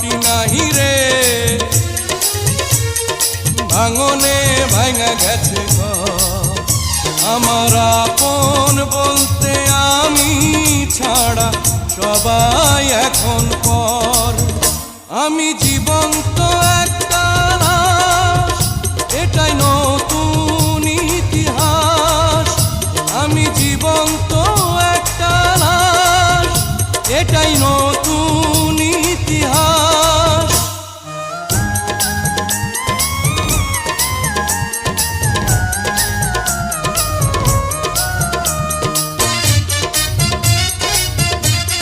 মাটি নাহি রে, ভাঙনে ভাঙা গেছে ঘর। আমার আপন বলতে আমি ছাড়া সবাই এখন পর। আমি জীবন্ত একটা লাশ, এটাই নতুন ইতিহাস। আমি জীবন্ত একটা লাশ, এটাই নতুন